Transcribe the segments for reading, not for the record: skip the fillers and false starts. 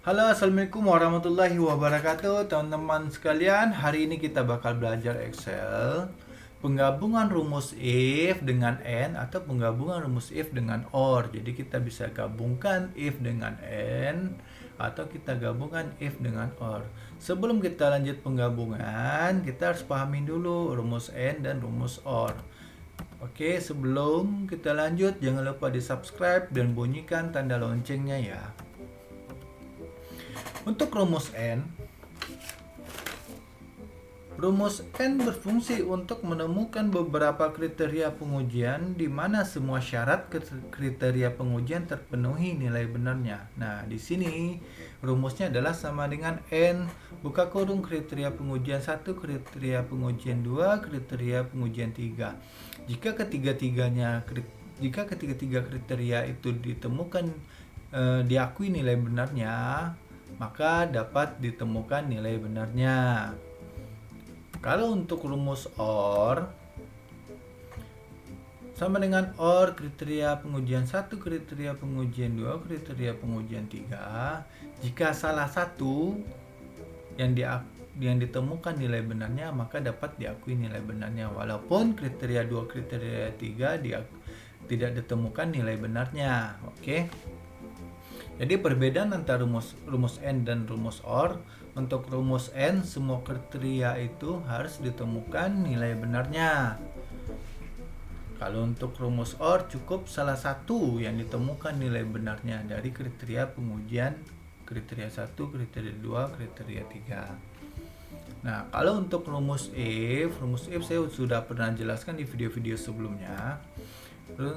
Halo, assalamualaikum warahmatullahi wabarakatuh, teman-teman sekalian. Hari ini kita bakal belajar Excel, penggabungan rumus if dengan and atau penggabungan rumus if dengan or. Jadi kita bisa gabungkan if dengan and atau kita gabungkan if dengan or. Sebelum kita lanjut penggabungan, kita harus pahamin dulu rumus and dan rumus or. Oke, sebelum kita lanjut, jangan lupa di subscribe dan bunyikan tanda loncengnya ya. Untuk rumus N berfungsi untuk menemukan beberapa kriteria pengujian di mana semua syarat kriteria pengujian terpenuhi nilai benarnya. Nah, di sini rumusnya adalah sama dengan N buka kurung kriteria pengujian 1, kriteria pengujian 2, kriteria pengujian 3. Jika ketiga kriteria itu ditemukan diakui nilai benarnya, maka dapat ditemukan nilai benarnya. Kalau untuk rumus OR, sama dengan OR kriteria pengujian 1, kriteria pengujian 2, kriteria pengujian 3. Jika salah satu yang ditemukan nilai benarnya, maka dapat diakui nilai benarnya. Walaupun kriteria 2, kriteria 3 tidak ditemukan nilai benarnya. Oke. Jadi perbedaan antara rumus N dan rumus OR, untuk rumus N semua kriteria itu harus ditemukan nilai benarnya. Kalau untuk rumus OR cukup salah satu yang ditemukan nilai benarnya dari kriteria pengujian kriteria 1, kriteria 2, kriteria 3. Nah, kalau untuk rumus if saya sudah pernah jelaskan di video-video sebelumnya.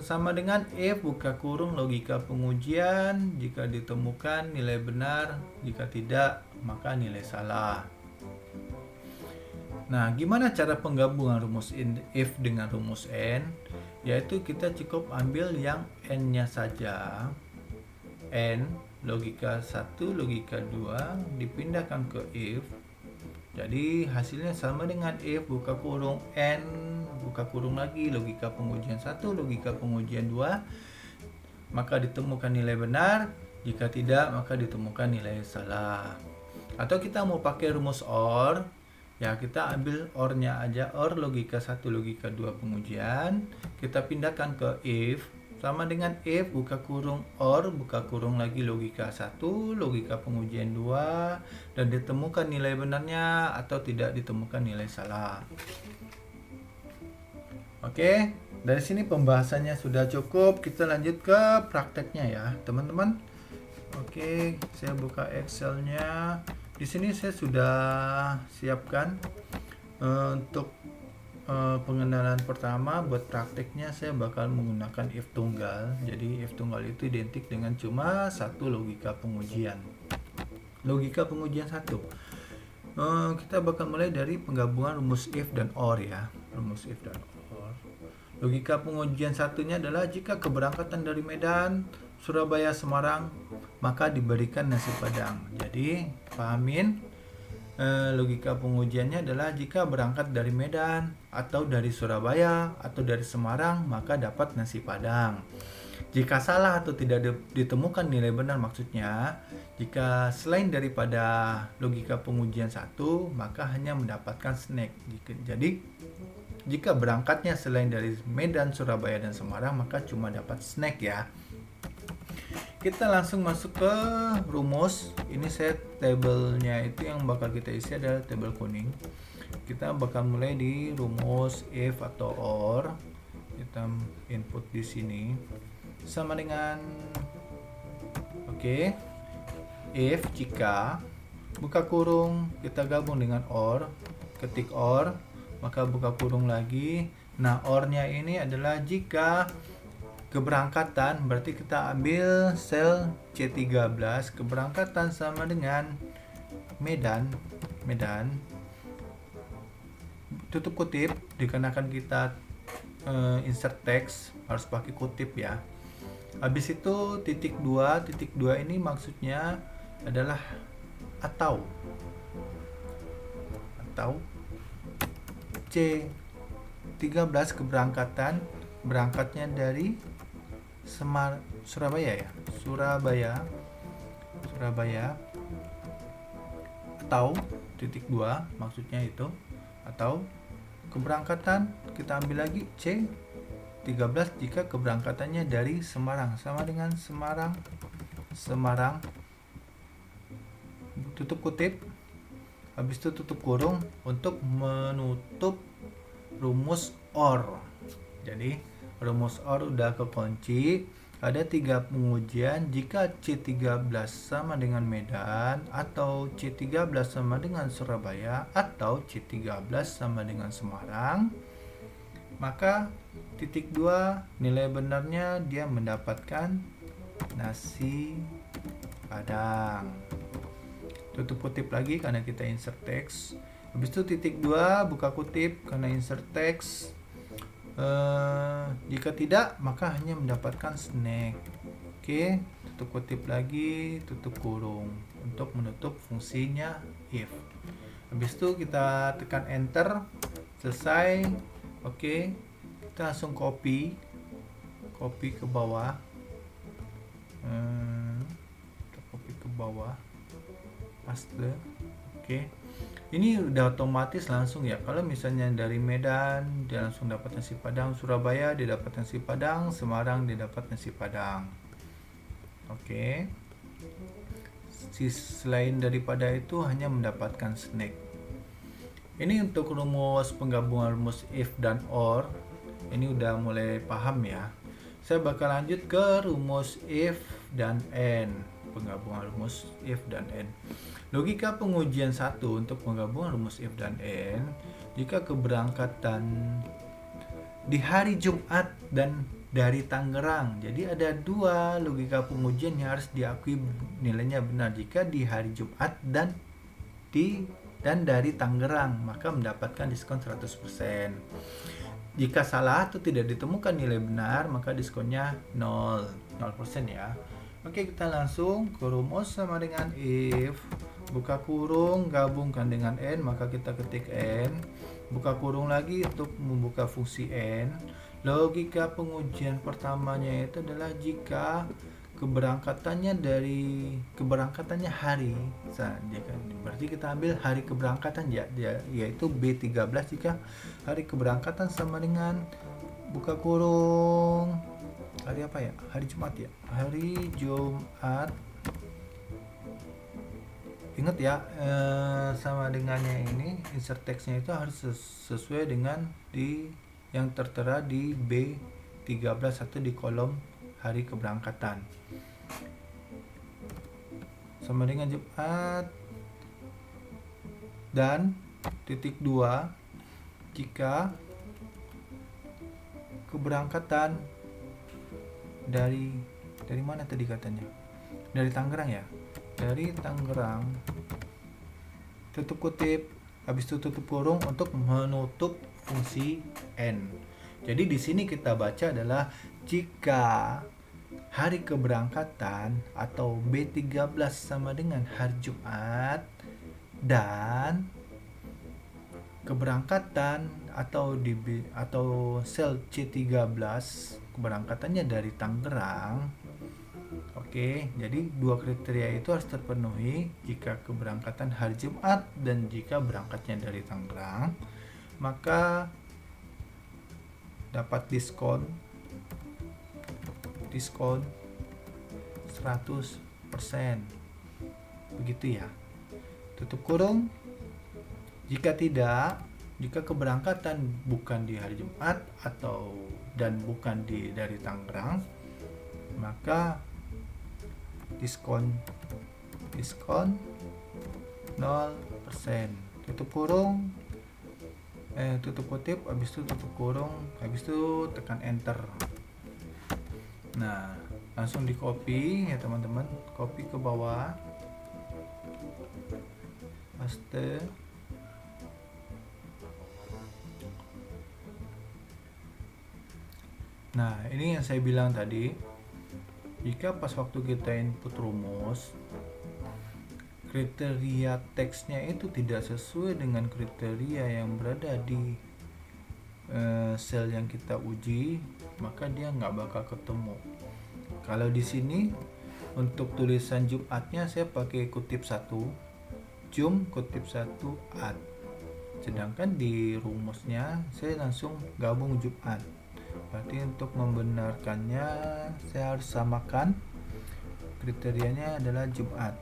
Sama dengan if buka kurung logika pengujian, jika ditemukan nilai benar, jika tidak maka nilai salah. Nah, gimana cara penggabungan rumus if dengan rumus N? Yaitu kita cukup ambil yang N-nya saja. N logika 1, logika 2 dipindahkan ke if. Jadi hasilnya sama dengan if buka kurung N buka kurung lagi logika pengujian 1, logika pengujian 2, maka ditemukan nilai benar, jika tidak maka ditemukan nilai salah. Atau kita mau pakai rumus OR, ya kita ambil OR-nya aja, OR logika 1, logika 2 pengujian, kita pindahkan ke if, sama dengan if buka kurung OR buka kurung lagi logika 1, logika pengujian 2, dan ditemukan nilai benarnya atau tidak ditemukan nilai salah. Oke, dari sini pembahasannya sudah cukup. Kita lanjut ke prakteknya ya, teman-teman. Oke, saya buka Excel-nya. Di sini saya sudah siapkan untuk pengenalan pertama. Buat prakteknya saya bakal menggunakan if tunggal. Jadi if tunggal itu identik dengan cuma satu logika pengujian. Logika pengujian 1. Kita bakal mulai dari penggabungan rumus if dan or ya. Rumus if dan or. Logika pengujian satunya adalah jika keberangkatan dari Medan, Surabaya, Semarang, maka diberikan nasi Padang. Jadi pahamin logika pengujiannya adalah jika berangkat dari Medan atau dari Surabaya atau dari Semarang, maka dapat nasi Padang. Jika salah atau tidak ditemukan nilai benar, maksudnya jika selain daripada logika pengujian 1, maka hanya mendapatkan snack. Jadi jika berangkatnya selain dari Medan, Surabaya, dan Semarang, maka cuma dapat snack ya. Kita langsung masuk ke rumus. Ini saya tabelnya itu yang bakal kita isi adalah tabel kuning. Kita bakal mulai di rumus if atau or. Kita input di sini sama dengan if jika buka kurung kita gabung dengan or, ketik or, maka buka kurung lagi. Nah, or-nya ini adalah jika keberangkatan, berarti kita ambil sel C13, keberangkatan sama dengan Medan, tutup kutip, dikarenakan kita insert text harus pakai kutip ya. Habis itu titik 2 ini maksudnya adalah atau C13 keberangkatan, berangkatnya dari Surabaya ya. Surabaya, atau titik 2 maksudnya itu, atau keberangkatan kita ambil lagi C13 jika keberangkatannya dari Semarang, sama dengan Semarang tutup kutip, habis itu tutup kurung untuk menutup rumus OR. Jadi rumus OR udah kekunci. Ada 3 pengujian jika C13 sama dengan Medan, atau C13 sama dengan Surabaya, atau C13 sama dengan Semarang, maka titik 2 nilai benarnya dia mendapatkan nasi Padang. Tutup kutip lagi karena kita insert text. Habis itu titik 2 buka kutip karena insert text. Jika tidak, maka hanya mendapatkan snack. Oke, tutup kutip lagi, tutup kurung untuk menutup fungsinya if. Habis itu kita tekan enter, selesai. Oke, kita langsung copy ke bawah. Kita copy ke bawah, paste. Oke. Ini udah otomatis langsung ya. Kalau misalnya dari Medan dia langsung dapat nasi Padang, Surabaya dia dapat nasi Padang, Semarang dia dapat nasi Padang. Oke. Selain daripada itu hanya mendapatkan snack. Ini untuk rumus penggabungan rumus if dan or. Ini udah mulai paham ya. Saya bakal lanjut ke rumus if dan and. Penggabungan rumus if dan and. Logika pengujian 1 untuk penggabungan rumus if dan and, jika keberangkatan di hari Jumat dan dari Tangerang. Jadi ada 2 logika pengujian yang harus diakui nilainya benar. Jika di hari Jumat dan dari Tangerang, maka mendapatkan diskon 100%. Jika salah atau tidak ditemukan nilai benar, maka diskonnya 0% ya. Oke, kita langsung ke rumus sama dengan if. Buka kurung, gabungkan dengan n, maka kita ketik n. Buka kurung lagi untuk membuka fungsi n. Logika pengujian pertamanya itu adalah jika keberangkatannya hari. Berarti kita ambil hari keberangkatan ya, yaitu B13 jika hari keberangkatan sama dengan buka kurung hari apa ya? Hari Jumat ya. Hari Jumat. Ingat ya, sama dengannya ini insert text-nya itu harus sesuai dengan yang tertera di B13 atau di kolom hari keberangkatan. Sama dengan Jumat dan titik 2 jika keberangkatan dari mana tadi katanya? Dari Tangerang ya. Dari Tangerang, tutup kutip, habis itu tutup kurung untuk menutup fungsi n. Jadi di sini kita baca adalah jika hari keberangkatan atau B13 sama dengan hari Jumat dan keberangkatan atau sel C13 keberangkatannya dari Tangerang. Oke, jadi 2 kriteria itu harus terpenuhi jika keberangkatan hari Jumat dan jika berangkatnya dari Tangerang, maka dapat diskon 100%. Begitu ya. Tutup kurung. Jika keberangkatan bukan di hari Jumat dan bukan dari Tangerang, maka diskon 0%. Tutup kurung, tutup kutip, habis itu tutup kurung, habis itu tekan enter. Nah, langsung di copy ya teman-teman, copy ke bawah, paste. Nah, ini yang saya bilang tadi. Jika pas waktu kita input rumus, kriteria teksnya itu tidak sesuai dengan kriteria yang berada di sel yang kita uji, maka dia nggak bakal ketemu. Kalau di sini Untuk tulisan Jumatnya saya pakai kutip 1, Jum kutip 1 At. Sedangkan di rumusnya saya langsung gabung Jumat. Berarti untuk membenarkannya saya harus samakan, kriterianya adalah Jumat.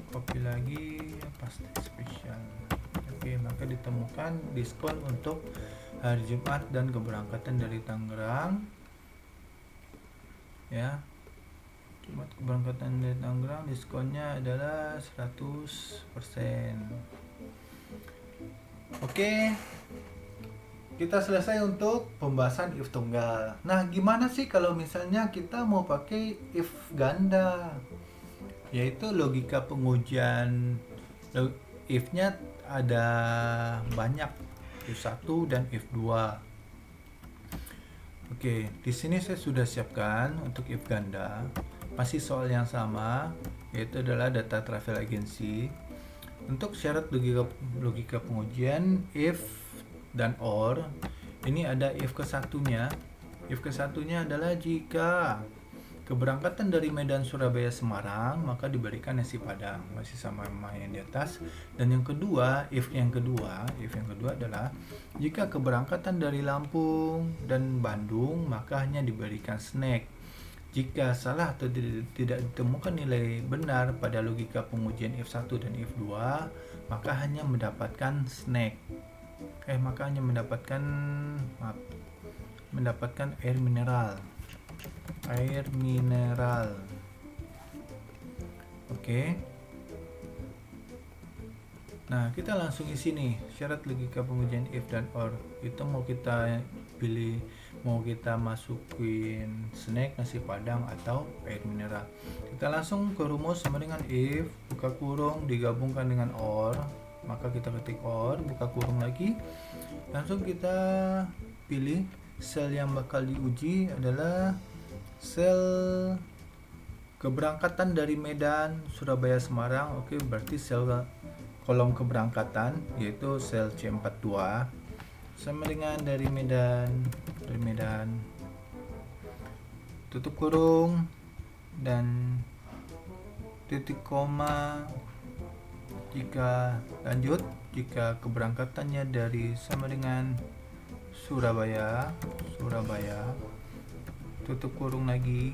Copy lagi, pasti spesial. Oke, maka ditemukan diskon untuk hari Jumat dan keberangkatan dari Tangerang. Ya, Jumat keberangkatan dari Tangerang, diskonnya adalah 100%. Oke, kita selesai untuk pembahasan if tunggal. Nah, gimana sih kalau misalnya kita mau pakai if ganda? Yaitu logika pengujian if-nya ada banyak, if 1 dan if 2. Oke, di sini saya sudah siapkan untuk if ganda. Masih soal yang sama, yaitu adalah data travel agency. Untuk syarat logika pengujian if dan or, ini ada if ke-1-nya. If ke-1-nya adalah jika keberangkatan dari Medan, Surabaya, Semarang, maka diberikan nasi Padang, masih sama yang di atas. Dan yang kedua, if yang kedua adalah jika keberangkatan dari Lampung dan Bandung, maka hanya diberikan snack. Jika salah atau tidak ditemukan nilai benar pada logika pengujian if 1 dan if 2, maka hanya mendapatkan snack. Maka hanya mendapatkan air mineral. Oke. Nah, kita langsung isi nih syarat logika pengujian if dan or. Itu mau kita pilih, mau kita masukin snack, nasi Padang, atau air mineral. Kita langsung ke rumus sama dengan if, buka kurung, digabungkan dengan or. Maka kita ketik or, buka kurung lagi. Langsung kita pilih sel yang bakal diuji adalah sel keberangkatan dari Medan, Surabaya, Semarang. Oke, berarti sel kolom keberangkatan yaitu sel C42 sama dengan dari Medan, tutup kurung dan titik koma. Jika keberangkatannya dari sama dengan Surabaya, tutup kurung lagi,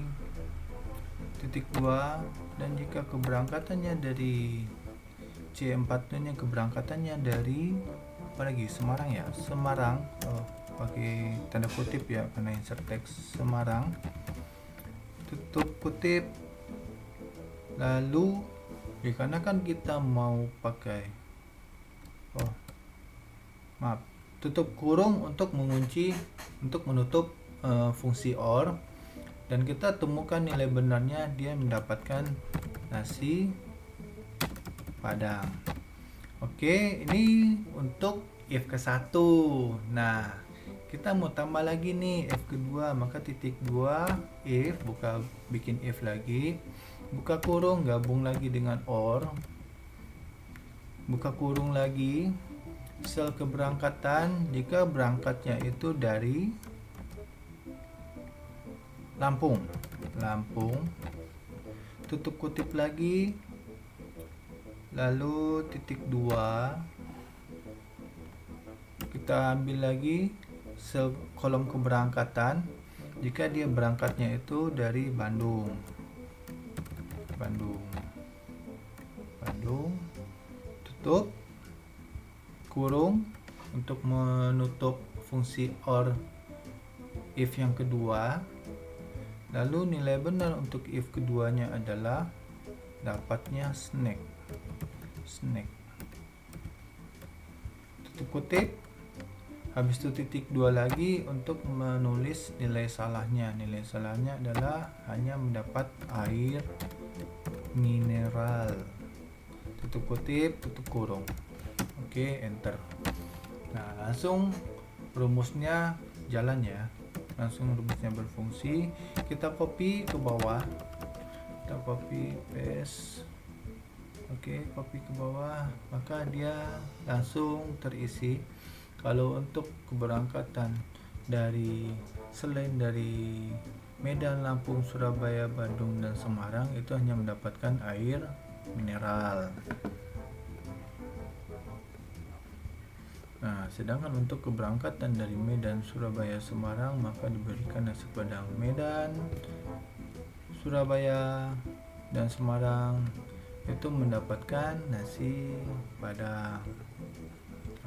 titik 2. Dan jika keberangkatannya dari C4-nya keberangkatannya dari Semarang, pakai tanda kutip ya karena insert teks Semarang, tutup kutip. Lalu karena kan kita mau pakai tutup kurung untuk menutup fungsi or, dan kita temukan nilai benarnya, dia mendapatkan nasi Padang. Oke, ini untuk if ke-1. Nah, kita mau tambah lagi nih if kedua, maka titik 2 if, bikin if lagi, buka kurung, gabung lagi dengan or, buka kurung lagi, sel keberangkatan jika berangkatnya itu dari Lampung, tutup kutip lagi, lalu titik 2, kita ambil lagi sel kolom keberangkatan jika dia berangkatnya itu dari Bandung, tutup kurung untuk menutup fungsi or if yang kedua. Lalu nilai benar untuk if keduanya adalah dapatnya snack. Tutup kutip. Habis itu titik 2 lagi untuk menulis nilai salahnya. Nilai salahnya adalah hanya mendapat air mineral. Tutup kutip, tutup kurung. Oke, enter. Nah, langsung rumusnya jalan ya. Langsung rumusnya berfungsi. Kita copy ke bawah. Kita copy paste. Oke, copy ke bawah, maka dia langsung terisi. Kalau untuk keberangkatan dari selain dari Medan, Lampung, Surabaya, Bandung, dan Semarang itu hanya mendapatkan air mineral. Nah, sedangkan untuk keberangkatan dari Medan, Surabaya, Semarang maka diberikan nasi padang. Medan, Surabaya, dan Semarang itu mendapatkan nasi padang.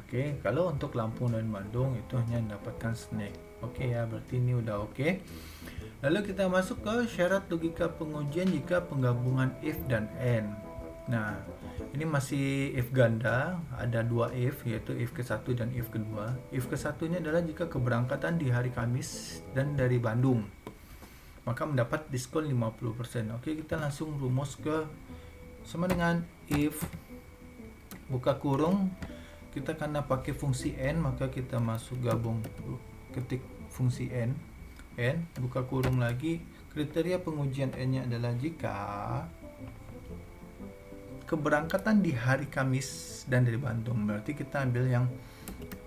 Oke, kalau untuk Lampung dan Bandung itu hanya mendapatkan snack. Oke ya, berarti ini udah oke. Lalu kita masuk ke syarat logika pengujian jika penggabungan if dan and. Nah, ini masih if ganda, ada dua if, yaitu if ke-1 dan if kedua. If ke-1-nya adalah jika keberangkatan di hari Kamis dan dari Bandung, maka mendapat diskon 50%. Oke, kita langsung rumus ke sama dengan if buka kurung, kita karena pakai fungsi n maka kita masuk gabung ketik fungsi n buka kurung lagi. Kriteria pengujian n-nya adalah jika keberangkatan di hari Kamis dan dari Bandung. Berarti kita ambil yang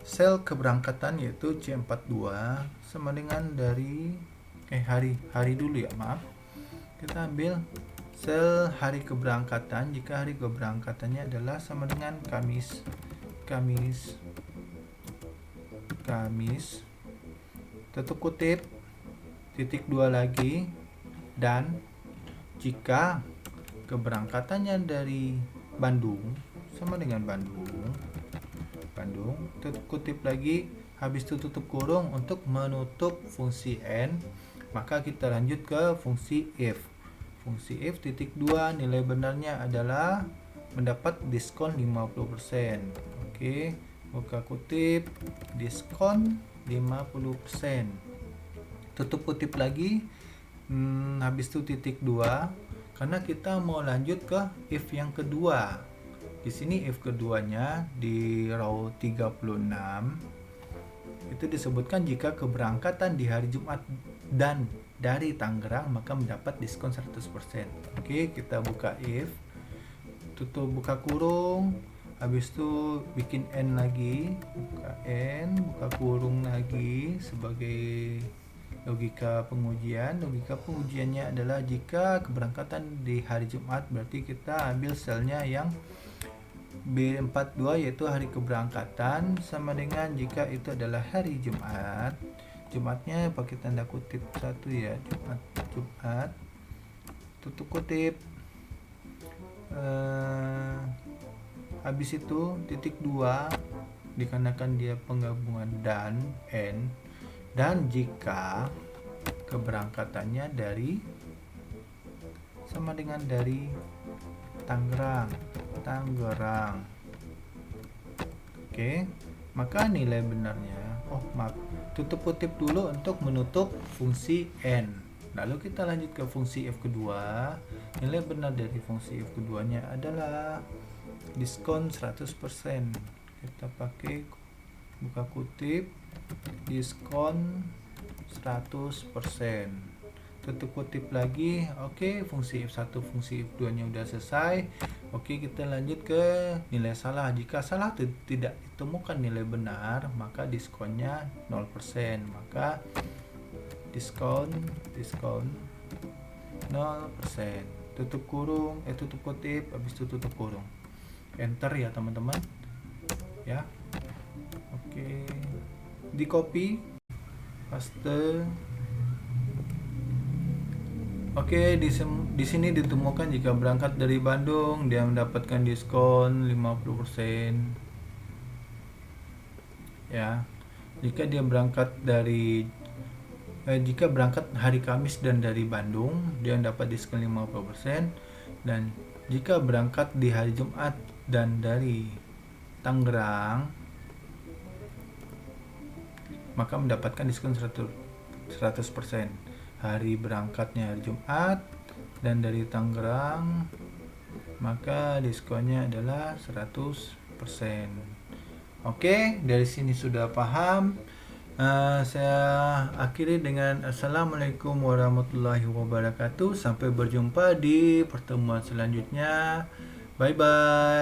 sel keberangkatan yaitu C42 sama dengan dari hari dulu ya, maaf. Kita ambil sel hari keberangkatan jika hari keberangkatannya adalah sama dengan Kamis tutup kutip titik 2 lagi, dan jika keberangkatannya dari Bandung sama dengan Bandung tutup kutip lagi, habis itu tutup kurung untuk menutup fungsi n, maka kita lanjut ke fungsi if titik 2 nilai benarnya adalah mendapat diskon 50%. Oke, buka kutip diskon 50%. Tutup kutip lagi, habis itu titik 2 karena kita mau lanjut ke if yang kedua. Di sini if keduanya di row 36 itu disebutkan jika keberangkatan di hari Jumat dan dari Tangerang maka mendapat diskon 100%. Oke, kita buka if, tutup buka kurung, habis itu bikin n lagi, buka n, buka kurung lagi sebagai logika pengujian. Logika pengujiannya adalah jika keberangkatan di hari Jumat, berarti kita ambil selnya yang B42 yaitu hari keberangkatan sama dengan jika itu adalah hari Jumat. Jumatnya pakai tanda kutip 1 ya, Jumat tutup kutip, habis itu titik 2 dikarenakan dia penggabungan dan n, dan jika keberangkatannya dari sama dengan dari Tangerang. Oke, maka nilai benarnya tutup kutip dulu untuk menutup fungsi n. Lalu kita lanjut ke fungsi f kedua. Nilai benar dari fungsi f keduanya adalah diskon 100%. Kita pakai buka kutip diskon 100%. Tutup kutip lagi. Oke, fungsi f1, fungsi f2 nya udah selesai. Oke, kita lanjut ke nilai salah. Jika salah tidak ditemukan nilai benar, maka diskonnya 0%. Maka diskon 0%. Tutup kurung, tutup kutip, habis itu tutup kurung. Enter ya teman-teman. Ya. Oke. Di copy, paste. Oke, di sini ditemukan jika berangkat dari Bandung dia mendapatkan diskon 50%. Ya. Jika dia berangkat dari jika berangkat hari Kamis dan dari Bandung dia dapat diskon 50%, dan jika berangkat di hari Jumat dan dari Tangerang maka mendapatkan diskon 100%. Hari berangkatnya hari Jumat dan dari Tangerang maka diskonnya adalah 100%. Oke, dari sini sudah paham. Saya akhiri dengan Assalamualaikum warahmatullahi wabarakatuh. Sampai berjumpa di pertemuan selanjutnya. Bye bye.